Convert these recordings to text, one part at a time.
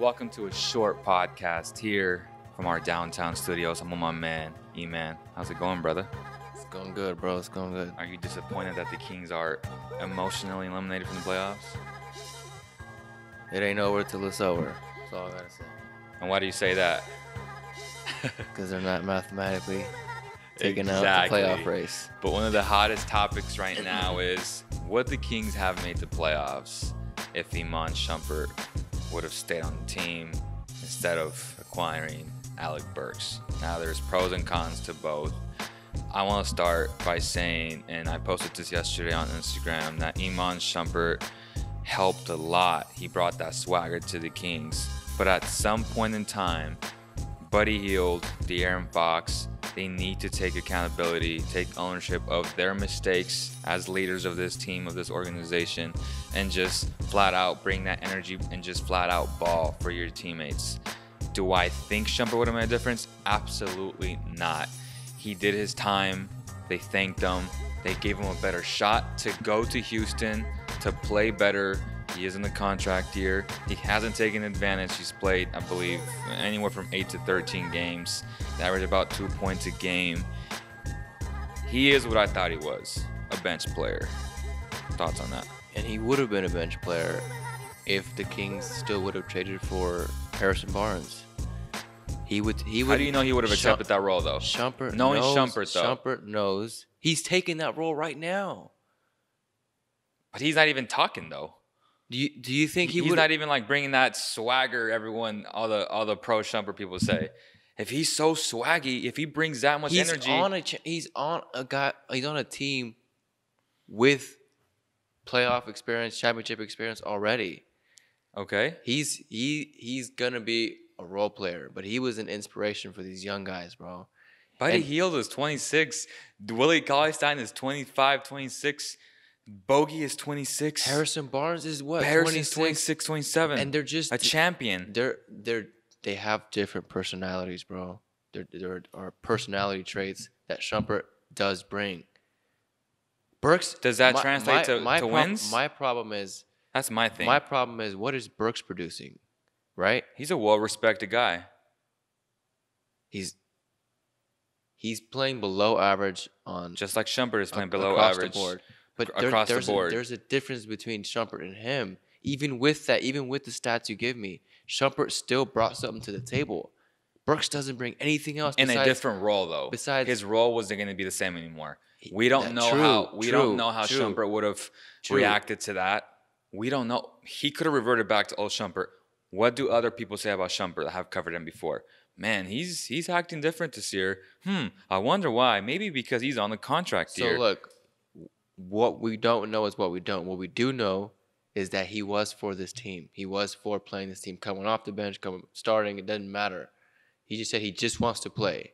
Welcome to a short podcast here from our downtown studios. I'm with my man, Iman. How's it going, brother? It's going good, bro. It's going good. Are you disappointed that the Kings are emotionally eliminated from the playoffs? It ain't over till it's over. That's all I gotta say. And why do you say that? Because they're not mathematically taking out the playoff race. But one of the hottest topics right now is would the Kings have made the playoffs if Iman Shumpert would have stayed on the team instead of acquiring Alec Burks? Now, there's pros and cons to both. I want to start by saying, and I posted this yesterday on Instagram, that Iman Shumpert helped a lot. He brought that swagger to the Kings. But at some point in time, Buddy Hield, De'Aaron Fox, they need to take accountability, take ownership of their mistakes as leaders of this team, of this organization, and just flat out bring that energy and just flat out ball for your teammates. Do I think Shumpert would have made a difference? Absolutely not. He did his time. They thanked him. They gave him a better shot to go to Houston, to play better. He is in the contract year. He hasn't taken advantage. He's played, I believe, anywhere from 8 to 13 games. He averaged about 2 points a game. He is what I thought he was, a bench player. Thoughts on that? And he would have been a bench player if the Kings still would have traded for Harrison Barnes. He would. How do you know he would have accepted that role, though? Shumpert Knowing knows, Shumpert, though. Shumpert knows. He's taking that role right now. But he's not even talking, though. Do you think he's not even like bringing that swagger all the pro Shumpert people say? If he's so swaggy, if he brings that much energy, he's on a team with playoff experience, championship experience already. Okay. He's gonna be a role player, but he was an inspiration for these young guys, bro. Buddy Hield is 26. Willie Cauley-Stein is 25, 26. Bogey is 26. Harrison Barnes is what? Harrison's 26, 27. And they're just a champion. They have different personalities, bro. There are personality traits that Shumpert does bring. Burks, does that translate to wins? My problem is that's my thing. My problem is what is Burks producing, right? He's a well-respected guy. He's playing below average on just like Shumpert is playing below average the board. But there's a difference between Shumpert and him. Even with the stats you give me, Shumpert still brought something to the table. Burks doesn't bring anything else. In a different role, though. Besides, his role wasn't going to be the same anymore. We don't know how Shumpert would have reacted to that. We don't know. He could have reverted back to old Shumpert. What do other people say about Shumpert that have covered him before? Man, he's acting different this year. I wonder why. Maybe because he's on the contract year. So look. What we don't know is what we don't. What we do know is that he was for this team. He was for playing this team, coming off the bench, starting. It doesn't matter. He just said he just wants to play.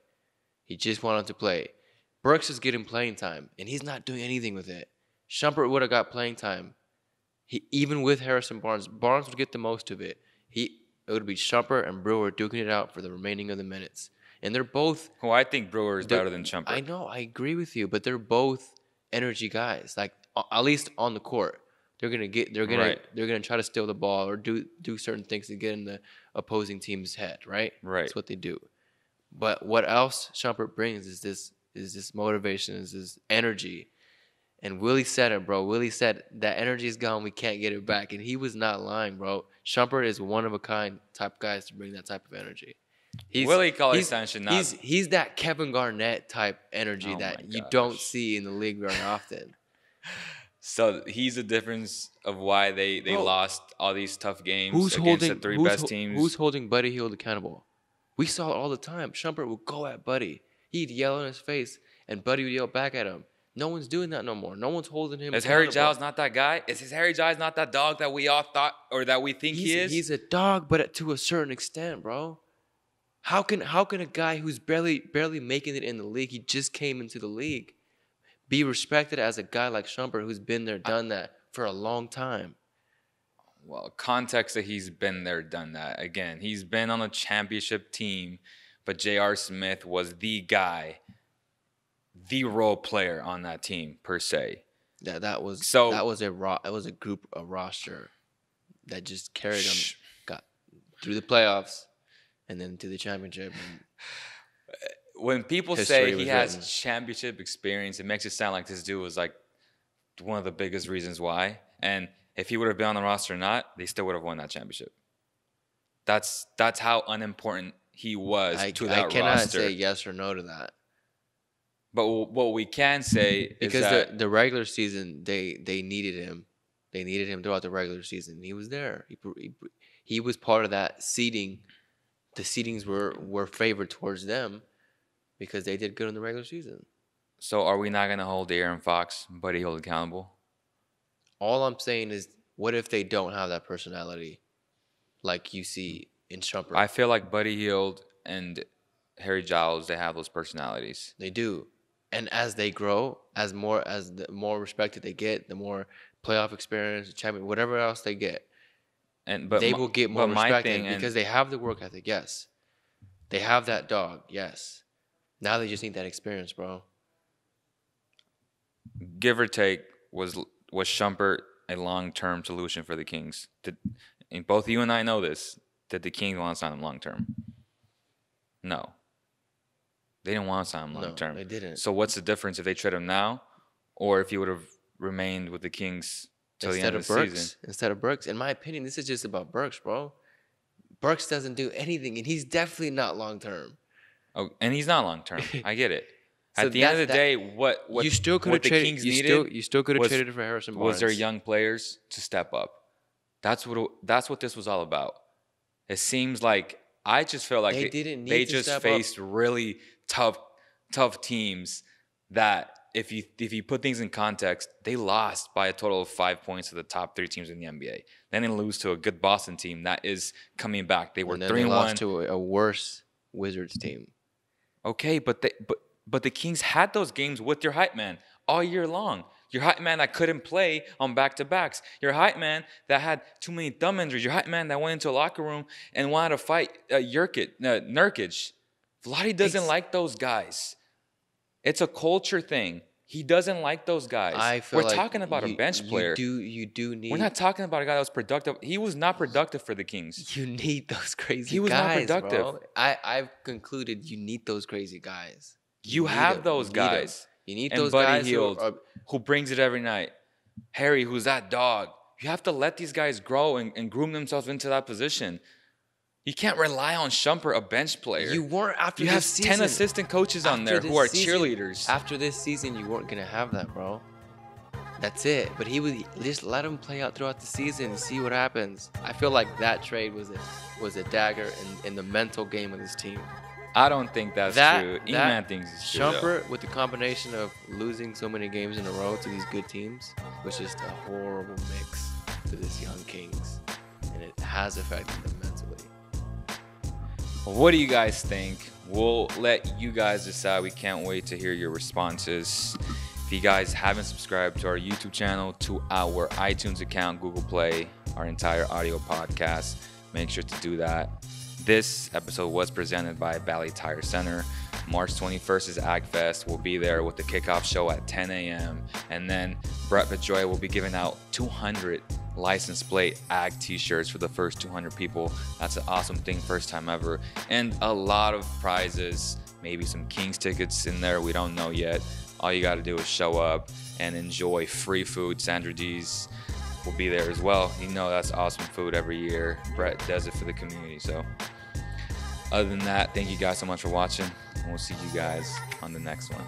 He just wanted to play. Burks is getting playing time, and he's not doing anything with it. Shumpert would have got playing time. Even with Harrison Barnes would get the most of it. It would be Shumpert and Brewer duking it out for the remaining of the minutes. And they're both... Well, I think Brewer is better than Shumpert. I know. I agree with you, but they're both energy guys, like at least on the court. They're gonna try to steal the ball or do certain things to get in the opposing team's head, right? Right. That's what they do. But what else Shumpert brings is this motivation, is this energy. And Willie said it, bro. Willie said that energy is gone, we can't get it back. And he was not lying, bro. Shumpert is one of a kind type guys to bring that type of energy. Willie Cauley-Stein should not. He's that Kevin Garnett type energy that you don't see in the league very often. So he's the difference of why they lost all these tough games against the three best teams. Who's holding Buddy Hield accountable? We saw it all the time. Shumpert would go at Buddy. He'd yell in his face, and Buddy would yell back at him. No one's doing that no more. No one's holding him. Is Harry Giles not that guy? Is Harry Giles not that dog that we all thought or that we think he is? He's a dog, but to a certain extent, bro. How can a guy who's barely making it in the league, he just came into the league, be respected as a guy like Shumpert who's been there, done that for a long time? Well, context that he's been there, done that. Again, he's been on a championship team, but J.R. Smith was the guy, the role player on that team per se. That was a roster that just carried him. through the playoffs, and then to the championship. And when people history say he was has written. championship experience, it makes it sound like this dude was like one of the biggest reasons why. And if he would have been on the roster or not, they still would have won that championship. That's how unimportant he was to that I cannot roster. say yes or no to that. But what we can say Because is that the regular season, they needed him. They needed him throughout the regular season. He was there. He was part of that seeding. The seedings were favored towards them because they did good in the regular season. So are we not going to hold De'Aaron Fox, Buddy Hield accountable? All I'm saying is, what if they don't have that personality like you see in Shumpert? I feel like Buddy Hield and Harry Giles, they have those personalities. They do. And as they grow, the more respected they get, the more playoff experience, champion, whatever else they get, they will get more respected because they have the work ethic. Yes, they have that dog. Yes, now they just need that experience, bro. Give or take, was Shumpert a long-term solution for the Kings? And both you and I know this. Did the Kings want to sign him long-term? No. They didn't want to sign him long-term. No, they didn't. So what's the difference if they trade him now or if he would have remained with the Kings till the end of the season? Instead of Burks. In my opinion, this is just about Burks, bro. Burks doesn't do anything, and he's definitely not long-term. Oh, and he's not long-term. I get it. So At the end of the day, what you still could have the traded. Kings needed You still could have traded for Harrison Barnes. was their young players to step up. That's what this was all about. It seems like I just feel like They didn't need they to just step faced really tough teams that if you put things in context, they lost by a total of 5 points to the top 3 teams in the NBA. Then they lose to a good Boston team that is coming back. They were 3-1. They lost to a worse Wizards team. Okay, but the Kings had those games with your hype man all year long. Your hype man that couldn't play on back-to-backs. Your hype man that had too many thumb injuries. Your hype man that went into a locker room and wanted to fight Nurkic. Vlade doesn't like those guys. It's a culture thing. He doesn't like those guys. We're talking about a bench player. You do need. We're not talking about a guy that was productive. He was not productive for the Kings. You need those crazy guys. He was not productive. Bro. I've concluded you need those crazy guys. You have those guys. You need and those Buddy guys Hield, who brings it every night. Harry, who's that dog. You have to let these guys grow and groom themselves into that position. You can't rely on Shumpert, a bench player. You weren't after this season. You have 10 assistant coaches on there who are cheerleaders. After this season, you weren't going to have that, bro. That's it. But he would just let him play out throughout the season and see what happens. I feel like that trade was a dagger in the mental game of this team. I don't think that's true. Iman thinks it's true. Shumpert, with the combination of losing so many games in a row to these good teams, was just a horrible mix to this young Kings. And it has affected them mentally. What do you guys think? We'll let you guys decide. We can't wait to hear your responses. If you guys haven't subscribed to our YouTube channel, to our iTunes account, Google Play, our entire audio podcast, make sure to do that. This episode was presented by Valley Tire Center. March 21st is AgFest. We'll be there with the kickoff show at 10 a.m. And then Brett Bejoy will be giving out 200 license plate Ag t-shirts for the first 200 people. That's an awesome thing, first time ever. And a lot of prizes, maybe some Kings tickets in there. We don't know yet. All you got to do is show up and enjoy free food. Sandra D's will be there as well. You know that's awesome food every year. Brett does it for the community. So other than that, thank you guys so much for watching, and we'll see you guys on the next one.